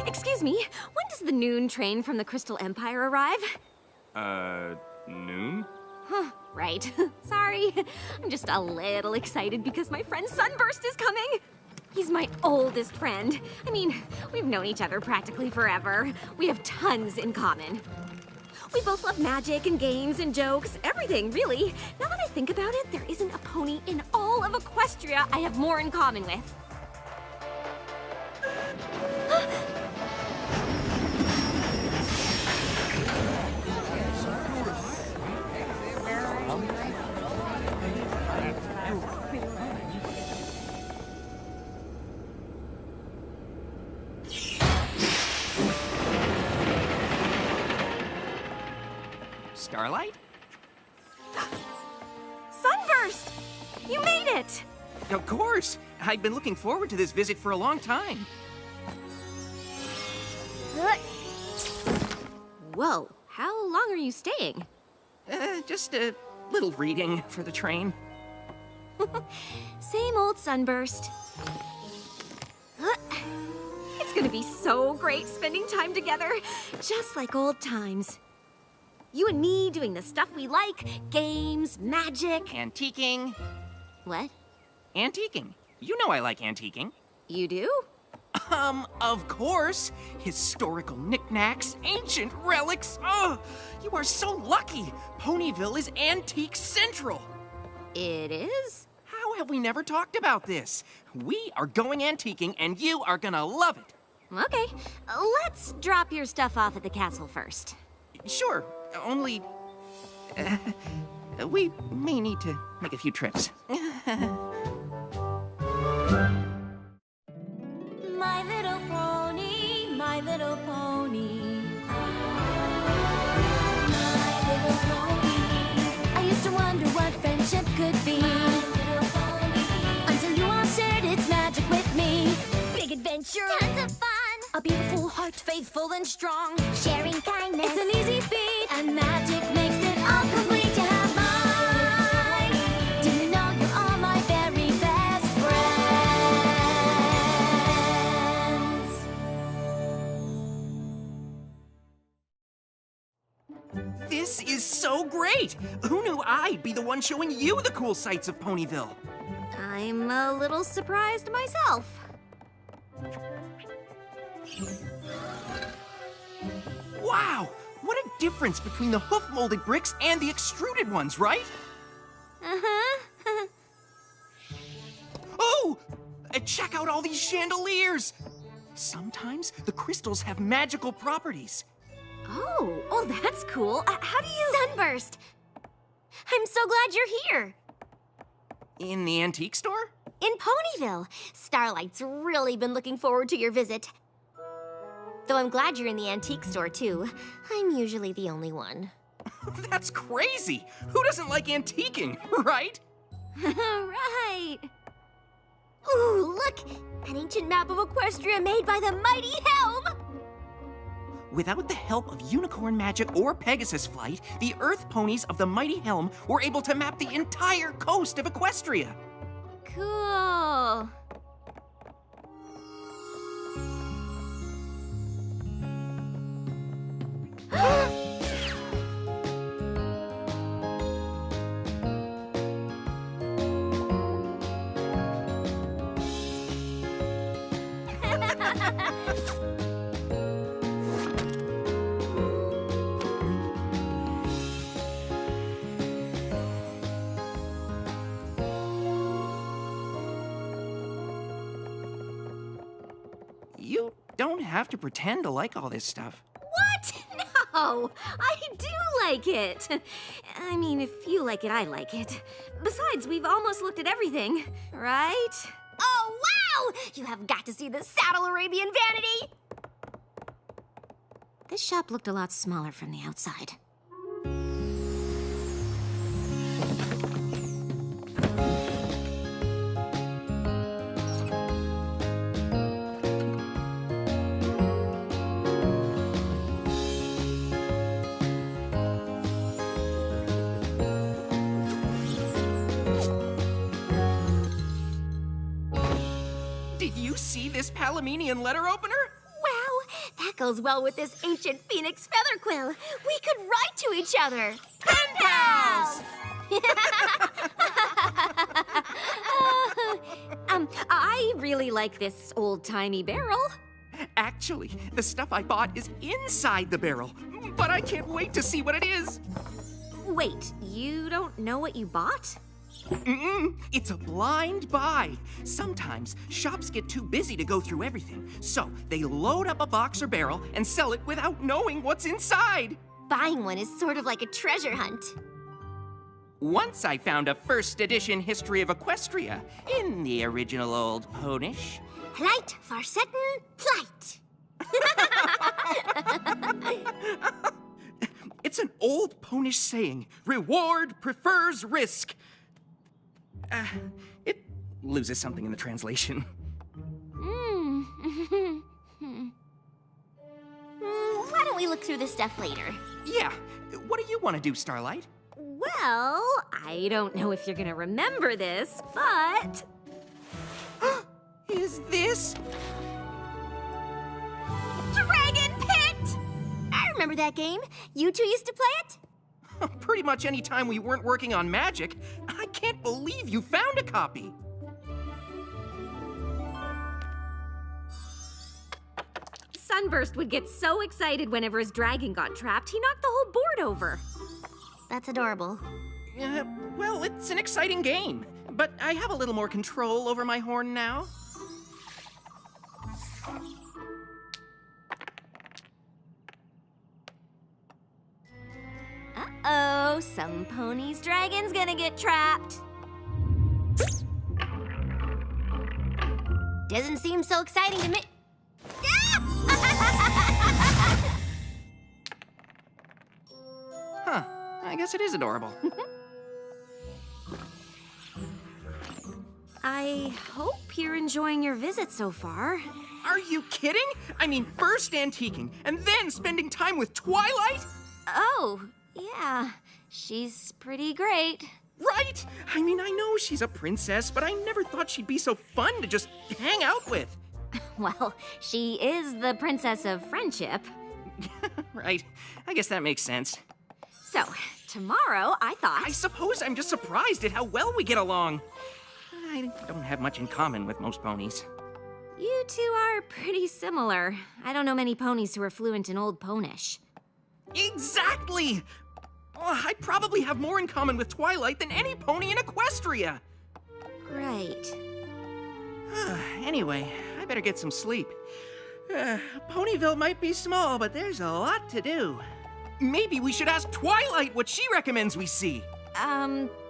Excuse me, when does the noon train from the Crystal Empire arrive? Noon? Huh, right. Sorry. I'm just a little excited because my friend Sunburst is coming. He's my oldest friend. I mean, we've known each other practically forever. We have tons in common. We both love magic and games and jokes, everything, really. Now that I think about it, there isn't a pony in all of Equestria I have more in common with. Starlight? Sunburst! You made it! Of course! I've been looking forward to this visit for a long time. Whoa, how long are you staying? Just a little reading for the train. Same old Sunburst. It's gonna be so great spending time together, just like old times. You and me doing the stuff we like, games, magic. Antiquing. What? Antiquing. You know I like antiquing. You do? Of course. Historical knickknacks, ancient relics. Oh, you are so lucky. Ponyville is Antique Central. It is? How have we never talked about this? We are going antiquing, and you are gonna love it. Okay, let's drop your stuff off at the castle first. Sure, only... we may need to make a few trips. My little pony, my little pony. My little pony. I used to wonder what friendship could be. Until you all shared its magic with me. Big adventure. Tons of fun. A beautiful heart, faithful and strong. Sharing kindness. It's an easy feat. And magic makes it all complete to have mine. Do you know you're all my very best friends? This is so great! Who knew I'd be the one showing you the cool sights of Ponyville? I'm a little surprised myself. Wow! What a difference between the hoof-molded bricks and the extruded ones, right? Uh-huh. Oh! Check out all these chandeliers! Sometimes the crystals have magical properties. Oh, that's cool. How do you... Sunburst! I'm so glad you're here. In the antique store? In Ponyville. Starlight's really been looking forward to your visit. Though I'm glad you're in the antique store, too. I'm usually the only one. That's crazy! Who doesn't like antiquing, right? Right. Ooh, look! An ancient map of Equestria made by the mighty Helm! Without the help of unicorn magic or Pegasus flight, the Earth ponies of the mighty Helm were able to map the entire coast of Equestria. Cool. You don't have to pretend to like all this stuff. What? No, I do like it. I mean, if you like it, I like it. Besides, we've almost looked at everything, right? Oh, wow! You have got to see the Saddle Arabian Vanity! This shop looked a lot smaller from the outside. this Palamenian letter opener? Wow, that goes well with this ancient phoenix feather quill. We could write to each other. Pen pals! I really like this old-timey barrel. Actually, the stuff I bought is inside the barrel, but I can't wait to see what it is. Wait, you don't know what you bought? It's a blind buy. Sometimes shops get too busy to go through everything, so they load up a box or barrel and sell it without knowing what's inside. Buying one is sort of like a treasure hunt. Once I found a first edition history of Equestria in the original old Ponish. Plight for certain plight. It's an old Ponish saying, reward prefers risk. It loses something in the translation. Why don't we look through this stuff later? Yeah, what do you want to do, Starlight? Well, I don't know if you're gonna remember this, but... Is this? Dragon Pit! I remember that game. You two used to play it? Pretty much any time we weren't working on magic. I can't believe you found a copy. Sunburst would get so excited whenever his dragon got trapped, he knocked the whole board over. That's adorable. Well, it's an exciting game, but I have a little more control over my horn now. Uh-oh, some pony's dragon's gonna get trapped. Doesn't seem so exciting to me. Huh, I guess it is adorable. I hope you're enjoying your visit so far. Are you kidding? I mean, first antiquing, and then spending time with Twilight? Oh, yeah, she's pretty great. Right? I mean, I know she's a princess, but I never thought she'd be so fun to just hang out with. Well, she is the princess of friendship. Right, I guess that makes sense. So, tomorrow I thought... I suppose I'm just surprised at how well we get along. I don't have much in common with most ponies. You two are pretty similar. I don't know many ponies who are fluent in Old Ponish. Exactly! I probably have more in common with Twilight than any pony in Equestria. Right. Anyway, I better get some sleep. Ponyville might be small, but there's a lot to do. Maybe we should ask Twilight what she recommends we see.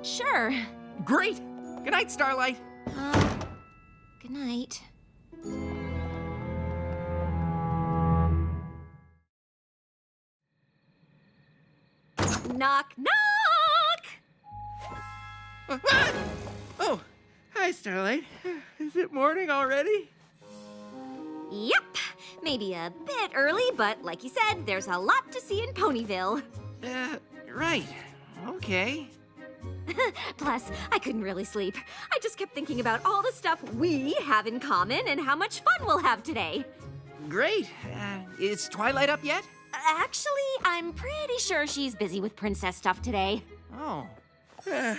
Sure. Great! Good night, Starlight. Good night. Knock, knock! Oh, hi, Starlight. Is it morning already? Yep. Maybe a bit early, but like you said, there's a lot to see in Ponyville. Right. Okay. Plus, I couldn't really sleep. I just kept thinking about all the stuff we have in common and how much fun we'll have today. Great. Is Twilight up yet? Actually, I'm pretty sure she's busy with princess stuff today. Oh. But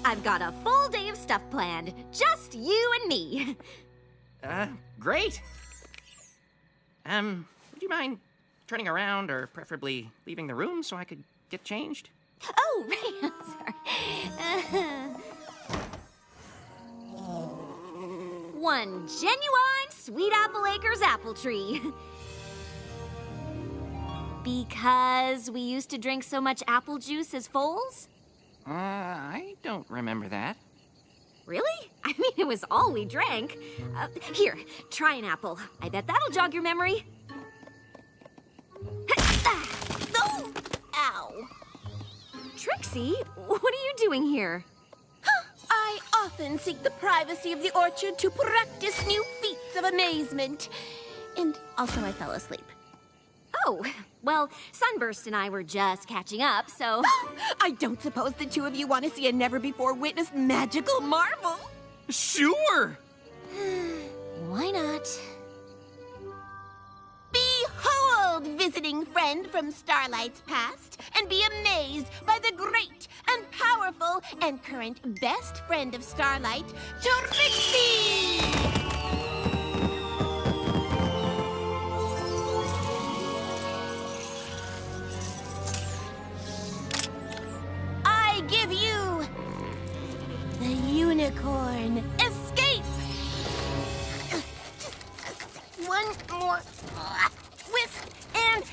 I've got a full day of stuff planned. Just you and me. Great. Would you mind turning around or preferably leaving the room so I could get changed? Oh, right. I'm sorry. One genuine Sweet Apple Acres apple tree. Because we used to drink so much apple juice as foals? I don't remember that. Really? I mean, it was all we drank. Here, try an apple. I bet that'll jog your memory. Oh! Ow. Trixie, what are you doing here? I often seek the privacy of the orchard to practice new feats of amazement. And also I fell asleep. Oh, well, Sunburst and I were just catching up, so... I don't suppose the two of you want to see a never-before-witnessed magical marvel? Sure! Why not? Behold, visiting friend from Starlight's past, and be amazed by the great and powerful and current best friend of Starlight, Trixie! I give you the unicorn escape! One more whisk, and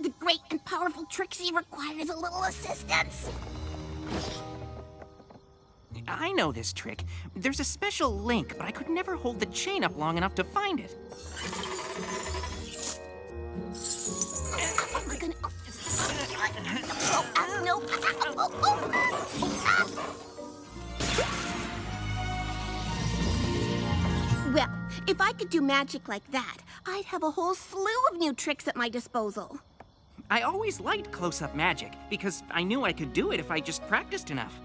the great and powerful Trixie requires a little assistance. I know this trick. There's a special link, but I could never hold the chain up long enough to find it. We're gonna. No. Well, if I could do magic like that, I'd have a whole slew of new tricks at my disposal. I always liked close-up magic, because I knew I could do it if I just practiced enough.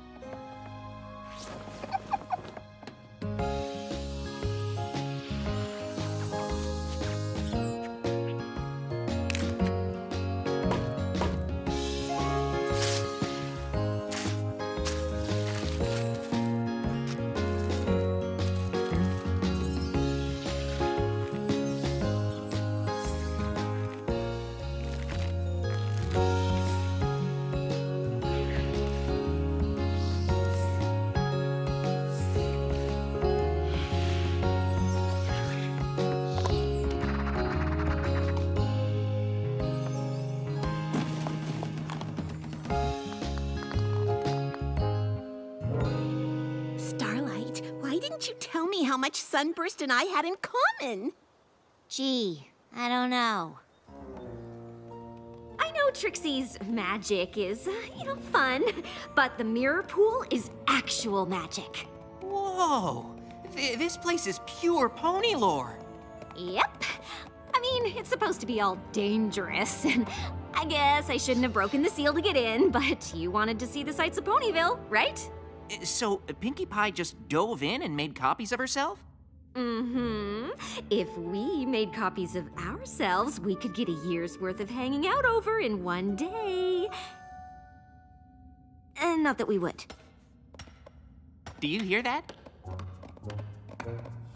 Why didn't you tell me how much Sunburst and I had in common? Gee, I don't know. I know Trixie's magic is, fun, but the mirror pool is actual magic. Whoa! This place is pure pony lore. Yep. I mean, it's supposed to be all dangerous, and I guess I shouldn't have broken the seal to get in, but you wanted to see the sights of Ponyville, right? So, Pinkie Pie just dove in and made copies of herself? Mm-hmm. If we made copies of ourselves, we could get a year's worth of hanging out over in one day. And not that we would. Do you hear that?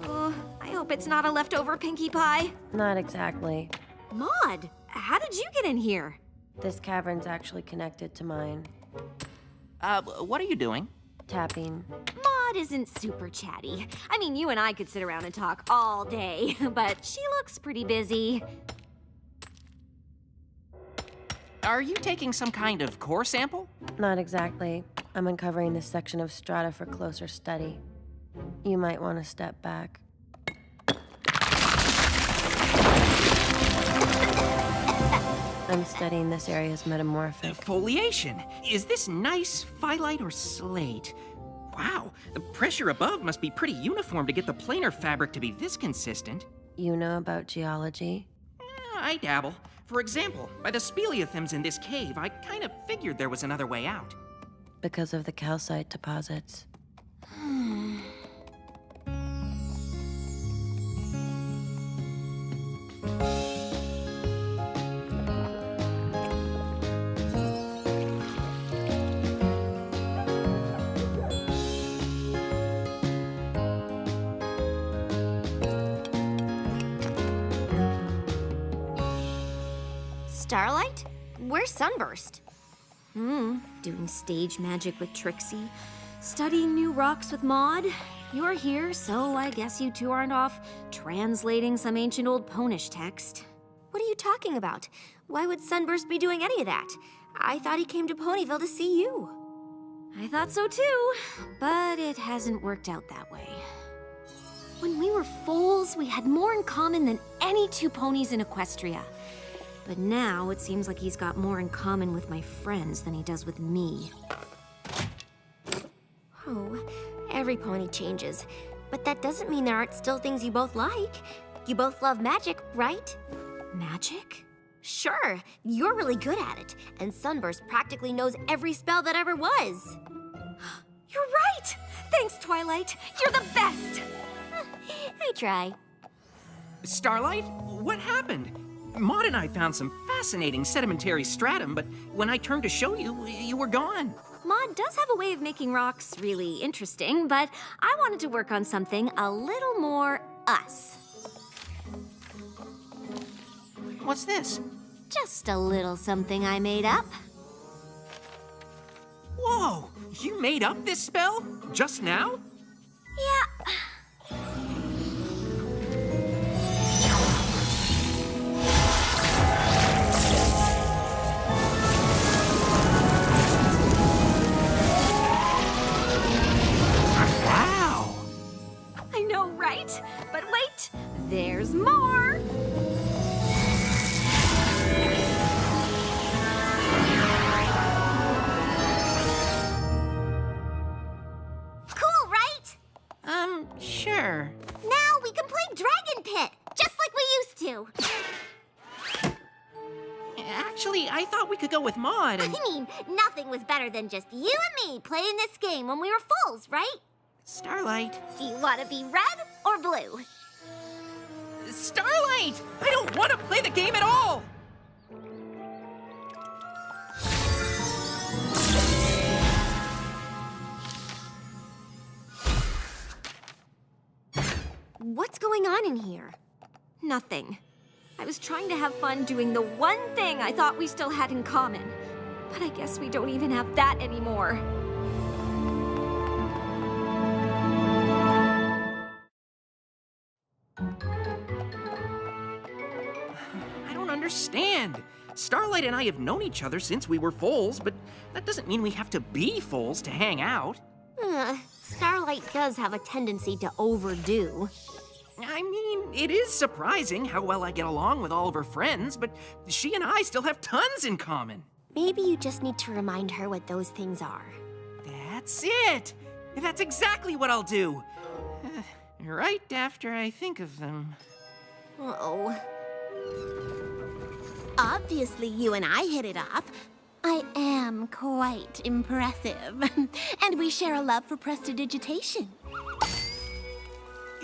I hope it's not a leftover Pinkie Pie. Not exactly. Maud, how did you get in here? This cavern's actually connected to mine. What are you doing? Tapping. Maud isn't super chatty. I mean, you and I could sit around and talk all day, but she looks pretty busy. Are you taking some kind of core sample? Not exactly. I'm uncovering this section of strata for closer study. You might want to step back. I'm studying this area's metamorphic. Foliation. Is this nice phyllite or slate? Wow, the pressure above must be pretty uniform to get the planar fabric to be this consistent. You know about geology? I dabble. For example, by the speleothems in this cave, I kind of figured there was another way out. Because of the calcite deposits. Starlight? Where's Sunburst? Doing stage magic with Trixie. Studying new rocks with Maud. You're here, so I guess you two aren't off translating some ancient old Ponish text. What are you talking about? Why would Sunburst be doing any of that? I thought he came to Ponyville to see you. I thought so too, but it hasn't worked out that way. When we were foals, we had more in common than any two ponies in Equestria. But now it seems like he's got more in common with my friends than he does with me. Oh, every pony changes. But that doesn't mean there aren't still things you both like. You both love magic, right? Magic? Sure, you're really good at it. And Sunburst practically knows every spell that ever was. You're right! Thanks, Twilight. You're the best! I try. Starlight, what happened? Maud and I found some fascinating sedimentary stratum, but when I turned to show you, you were gone. Maud does have a way of making rocks really interesting, but I wanted to work on something a little more us. What's this? Just a little something I made up. Whoa! You made up this spell? Just now? Yeah. Wow! I know, right? But wait, there's more! Cool, right? Sure. Now we can play Dragon Pit, just like we used to. Actually, I thought we could go with Maud and... I mean, nothing was better than just you and me playing this game when we were fools, right? Starlight. Do you want to be red or blue? Starlight! I don't want to play the game at all! What's going on in here? Nothing. I was trying to have fun doing the one thing I thought we still had in common. But I guess we don't even have that anymore. I don't understand. Starlight and I have known each other since we were foals, but that doesn't mean we have to be foals to hang out. Starlight does have a tendency to overdo. I mean, it is surprising how well I get along with all of her friends, but she and I still have tons in common. Maybe you just need to remind her what those things are. That's it! That's exactly what I'll do. Right after I think of them. Uh-oh. Obviously, you and I hit it off. I am quite impressive. And we share a love for prestidigitation.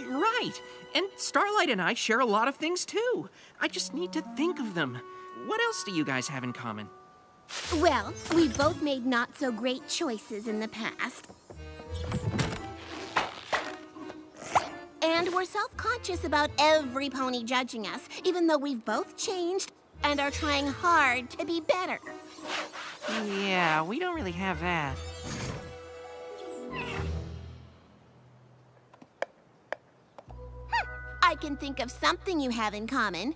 Right! And Starlight and I share a lot of things too. I just need to think of them. What else do you guys have in common? Well, we both made not-so-great choices in the past. And we're self-conscious about every pony judging us, even though we've both changed and are trying hard to be better. Yeah, we don't really have that. I can think of something you have in common.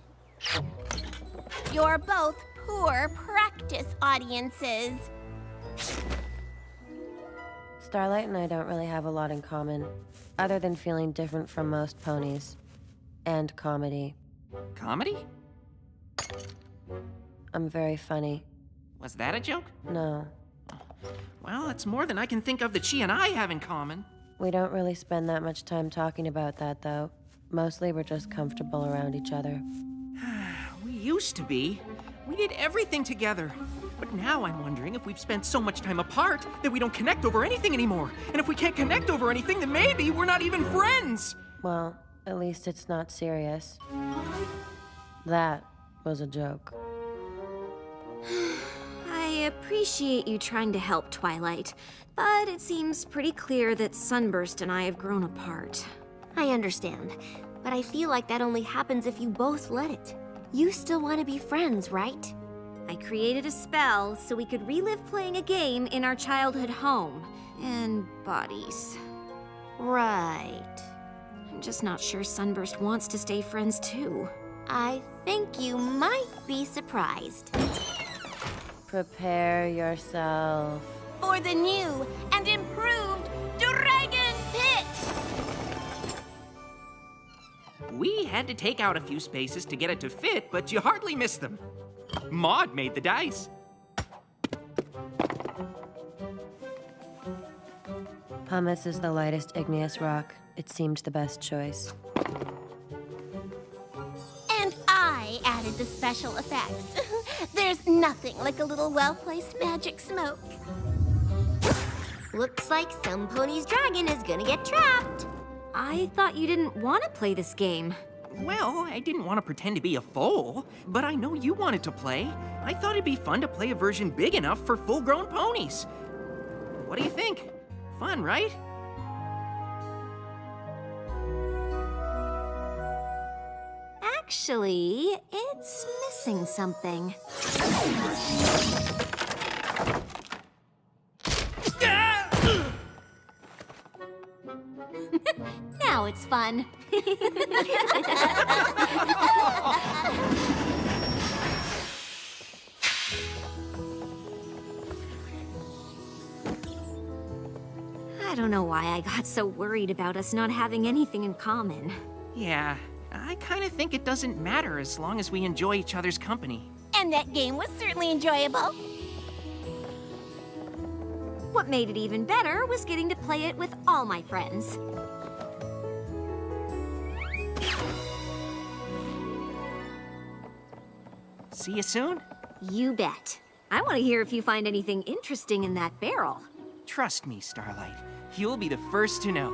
You're both poor practice audiences. Starlight and I don't really have a lot in common, other than feeling different from most ponies. And comedy. Comedy? I'm very funny. Was that a joke? No, Well, that's more than I can think of that she and I have in common. we don't really spend that much time talking about that, though. Mostly we're just comfortable around each other. We used to be. We did everything together. But now I'm wondering if we've spent so much time apart that we don't connect over anything anymore. And if we can't connect over anything, then maybe we're not even friends. Well, at least it's not serious. That was a joke. I appreciate you trying to help, Twilight, but it seems pretty clear that Sunburst and I have grown apart. I understand, but I feel like that only happens if you both let it. You still want to be friends, right? I created a spell so we could relive playing a game in our childhood home and bodies. Right. I'm just not sure Sunburst wants to stay friends too. I think you might be surprised. Prepare yourself. For the new and improved Dragon Pit! We had to take out a few spaces to get it to fit, but you hardly missed them. Maud made the dice. Pumice is the lightest igneous rock. It seemed the best choice. And I added the special effects. There's nothing like a little well-placed magic smoke. Looks like some pony's dragon is gonna get trapped. I thought you didn't want to play this game. Well, I didn't want to pretend to be a foal, but I know you wanted to play. I thought it'd be fun to play a version big enough for full-grown ponies. What do you think? Fun, right? Actually, it's missing something. Now it's fun. I don't know why I got so worried about us not having anything in common. Yeah, I kind of think it doesn't matter as long as we enjoy each other's company. And that game was certainly enjoyable. What made it even better was getting to play it with all my friends. See you soon? You bet. I want to hear if you find anything interesting in that barrel. Trust me, Starlight. You'll be the first to know.